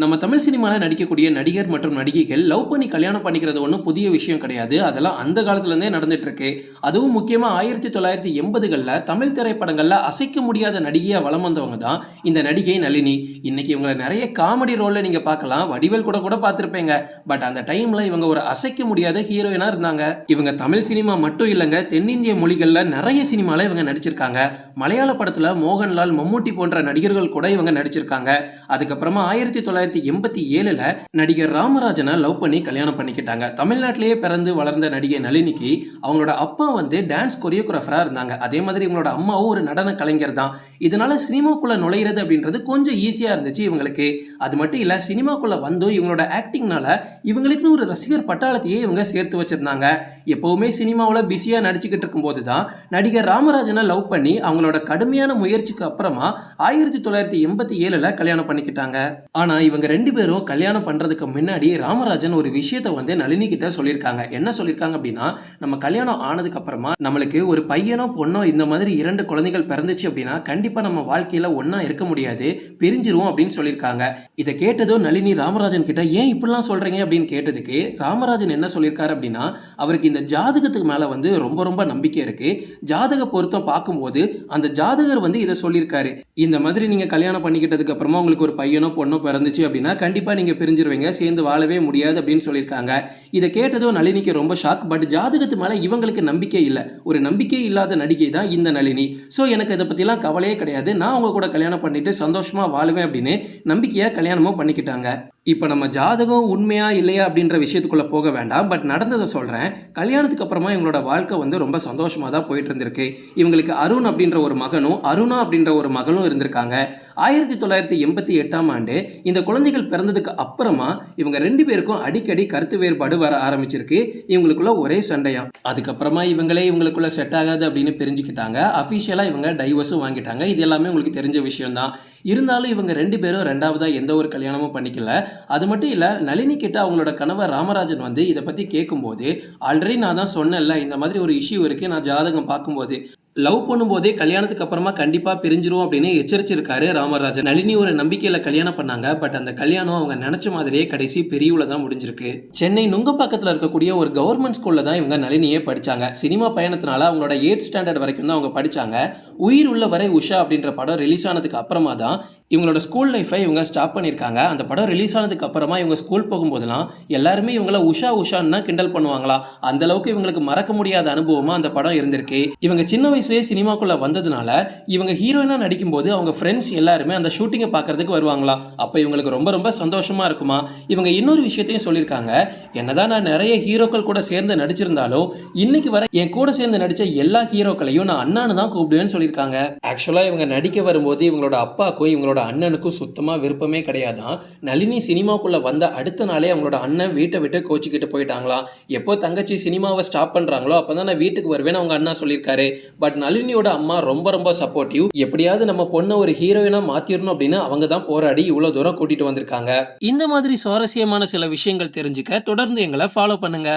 நம்ம தமிழ் சினிமாவில் நடிக்கக்கூடிய நடிகர் மற்றும் நடிகைகள் லவ் பண்ணி கல்யாணம் பண்ணிக்கிறது ஒன்றும் புதிய விஷயம் கிடையாது. அதெல்லாம் அந்த காலத்துலேருந்தே நடந்துட்டு இருக்கு. அதுவும் முக்கியமாக 1980களில் தமிழ் திரைப்படங்களில் அசைக்க முடியாத நடிகையாக வலம் வந்தவங்க தான் இந்த நடிகை நளினி. இன்னைக்கு இவங்களை நிறைய காமெடி ரோலில் நீங்கள் பார்க்கலாம், வடிவேல் கூட கூட பார்த்துருப்பீங்க. பட் அந்த டைமில் இவங்க ஒரு அசைக்க முடியாத ஹீரோயினாக இருந்தாங்க. இவங்க தமிழ் சினிமா மட்டும் இல்லைங்க, தென்னிந்திய மொழிகளில் நிறைய சினிமாவில் இவங்க நடிச்சிருக்காங்க. மலையாள படத்தில் மோகன்லால், மம்முட்டி போன்ற நடிகர்கள் கூட இவங்க நடிச்சிருக்காங்க. அதுக்கப்புறமா 1987ல் நடிகர் ராமராஜனை லவ் பண்ணி கல்யாணம் பண்ணிக்கிட்டாங்க. தமிழ்நாட்டிலேயே பிறந்து வளர்ந்த நடிகை நளினிக்கு அவங்களோட அப்பா டான்ஸ் கொரியோகிராஃபரா இருந்தாங்க. அதே மாதிரி இவங்களோட அம்மாவும் ஒரு நடன கலைஞர் தான். இதனால சினிமாக்குள்ள நுழையிறது அப்படின்றது கொஞ்சம் ஈஸியா இருந்துச்சு இவங்களுக்கு. அது மட்டும் இல்ல, சினிமாக்குள்ள வந்து இவங்களோட ஆக்டிங்னால இவங்களுக்குன்னு ஒரு ரசிகர் பட்டாளத்தையே இவங்க சேர்த்து வச்சிருந்தாங்க. எப்பவுமே சினிமாவில் பிஸியா நடிச்சுக்கிட்டு இருக்கும்போது தான் நடிகர் ராமராஜனை லவ் பண்ணி அவங்களோட கடுமையான முயற்சிக்கு அப்புறமா 1987ல் கல்யாணம் பண்ணிக்கிட்டாங்க. ஆனா இவங்க ரெண்டு பேரும் கல்யாணம் பண்றதுக்கு முன்னாடி ராமராஜன் ஒரு விஷயத்தை நளினி கிட்ட சொல்லியிருக்காங்க. என்ன சொல்லியிருக்காங்க அப்படின்னா, நம்ம கல்யாணம் ஆனதுக்கு அப்புறமா நம்மளுக்கு ஒரு பையனோ பொண்ணோ இந்த மாதிரி 2 குழந்தைகள் பிறந்துச்சு அப்படின்னா கண்டிப்பா நம்ம வாழ்க்கையில ஒன்னா இருக்க முடியாது, பிரிஞ்சிருவோம் அப்படின்னு சொல்லியிருக்காங்க. இதை கேட்டதும் நளினி ராமராஜன் கிட்ட ஏன் இப்படிலாம் சொல்றீங்க அப்படின்னு கேட்டதுக்கு ராமராஜன் என்ன சொல்லியிருக்காரு அப்படின்னா, அவருக்கு இந்த ஜாதகத்துக்கு மேல ரொம்ப ரொம்ப நம்பிக்கை இருக்கு. ஜாதக பொருத்தம் பார்க்கும்போது அந்த ஜாதகர் இதை சொல்லியிருக்காரு, இந்த மாதிரி நீங்க கல்யாணம் பண்ணிக்கிட்டதுக்கு அப்புறமா உங்களுக்கு ஒரு பையனோ பொண்ணோ பிறந்துச்சு அப்படின்னா கண்டிப்பா நீங்க பிரிஞ்சிருவீங்க, சேர்ந்து வாழவே முடியாது அப்படின்னு சொல்லியிருக்காங்க. இதை கேட்டதும் நளினிக்கு ரொம்ப ஷாக். பட் ஜாதகத்து மேல இவங்களுக்கு நம்பிக்கை இல்லை. ஒரு நம்பிக்கை இல்லாத நடிகை தான் இந்த நளினி. ஸோ எனக்கு இதை பத்திலாம் கவலையே கிடையாது, நான் அவங்க கூட கல்யாணம் பண்ணிட்டு சந்தோஷமா வாழுவேன் அப்படின்னு நம்பிக்கையா கல்யாணமும் பண்ணிக்கிட்டாங்க. இப்போ நம்ம ஜாதகம் உண்மையா இல்லையா அப்படின்ற விஷயத்துக்குள்ள போக வேண்டாம். பட் நடந்ததை சொல்றேன். கல்யாணத்துக்கு அப்புறமா இவங்களோட வாழ்க்கை ரொம்ப சந்தோஷமா தான் போயிட்டு இருந்திருக்கு. இவங்களுக்கு அருண் அப்படின்ற ஒரு மகனும் அருணா அப்படின்ற ஒரு மகளும் இருந்திருக்காங்க. 1988ஆம் ஆண்டு இந்த குழந்தைகள் பிறந்ததுக்கு அப்புறமா இவங்க 2 பேருக்கும் அடிக்கடி கருத்து வேறுபாடு வர ஆரம்பிச்சிருக்கு. இவங்களுக்குள்ள ஒரே சண்டையா. அதுக்கப்புறமா இவங்களுக்குள்ள செட் ஆகாது அப்படின்னு பிரிஞ்சுக்கிட்டாங்க. அபிஷியலா இவங்க டைவர்ஸும் வாங்கிட்டாங்க. இது எல்லாமே உங்களுக்கு தெரிஞ்ச விஷயம் தான். இருந்தாலும் இவங்க 2 பேரும் ரெண்டாவதா எந்த ஒரு கல்யாணமும் பண்ணிக்கல. அது மட்டும் இல்ல, நளினி கிட்ட அவங்களோட கணவர் ராமராஜன் இதை பத்தி கேட்கும்போது, ஆல்ரெடி நான் தான் சொன்னேன்ல, இந்த மாதிரி ஒரு இஷ்யூ இருக்கு, நான் ஜாதகம் பார்க்கும்போது லவ் பண்ணும்போதே கல்யாணத்துக்கு அப்புறமா கண்டிப்பா பிரிஞ்சிரும் அப்படின்னு எச்சரிச்சிருக்காரு ராமராஜன். நளினி ஒரு நம்பிக்கையில கல்யாணம் பண்ணாங்க. பட் அந்த கல்யாணம் அவங்க நினைச்ச மாதிரியே கடைசி பிரிவுல தான் முடிஞ்சிருக்கு. சென்னை நுங்கம்பாக்கத்தில் இருக்கக்கூடிய ஒரு கவர்மெண்ட் ஸ்கூல்ல தான் இவங்க நளினியே படிச்சாங்க. சினிமா பயணத்தினால அவங்களோட 8th ஸ்டாண்டர்ட் வரைக்கும் தான் அவங்க படிச்சாங்க. உயிர் உள்ள வரை உஷா அப்படின்ற படம் ரிலீஸ் ஆனதுக்கு அப்புறமா தான் இவங்களோட ஸ்கூல் லைஃபை இவங்க ஸ்டாப் பண்ணியிருக்காங்க. அந்த படம் ரிலீஸ் ஆனதுக்கு அப்புறமா இவங்க ஸ்கூல் போகும்போதெல்லாம் எல்லாருமே இவங்கள உஷா உஷான்னு தான் கிண்டல் பண்ணுவாங்களா. அந்த அளவுக்கு இவங்களுக்கு மறக்க முடியாத அனுபவமா அந்த படம் இருந்திருக்கு. இவங்க சின்ன வயசுலேயே சினிமாக்குள்ள வந்ததுனால இவங்க ஹீரோயினா நடிக்கும் போது அவங்க ஃப்ரெண்ட்ஸ் எல்லாருமே அந்த ஷூட்டிங்கை பார்க்கறதுக்கு வருவாங்களா. அப்போ இவங்களுக்கு ரொம்ப ரொம்ப சந்தோஷமா இருக்குமா. இவங்க இன்னொரு விஷயத்தையும் சொல்லியிருக்காங்க, என்னதான் நான் நிறைய ஹீரோக்கள் கூட சேர்ந்து நடிச்சிருந்தாலும் இன்னைக்கு வர என் கூட சேர்ந்து நடிச்ச எல்லா ஹீரோக்களையும் நான் அண்ணான்னு தான் கூப்பிடுவேன்னு சொல்லியிருக்காங்க. ஆக்சுவலா இவங்க நடிக்க வரும்போது இவங்களோட அப்பாவுக்கும் இவங்களோட அண்ணனுக்கும் சுத்தமா விருப்பமே கிடையாதான். நளினி சினிமாக்குள்ள வந்த அடுத்த நாளே அவங்களோட அண்ணன் வீட்டை விட்டு கோச்சிக்கிட்டு போயிட்டாங்களாம். எப்போ தங்கச்சி சினிமாவை ஸ்டாப் பண்றாங்களோ அப்பதான் நான் வீட்டுக்கு வருவேன்னு அவங்க அண்ணா சொல்லியிருக்காரு. பட் நளினியோட அம்மா ரொம்ப ரொம்ப சப்போர்ட்டிவ். எப்படியாவது நம்ம பொண்ணை ஒரு ஹீரோயினா மாத்திரணும் அப்படின்னு அவங்க தான் போராடி இவ்வளவு தூரம் கூட்டிட்டு வந்திருக்காங்க. இந்த மாதிரி சுவாரஸ்யமான சில விஷயங்கள் தெரிஞ்சுக்க தொடர்ந்து எங்களை ஃபாலோ பண்ணுங்க.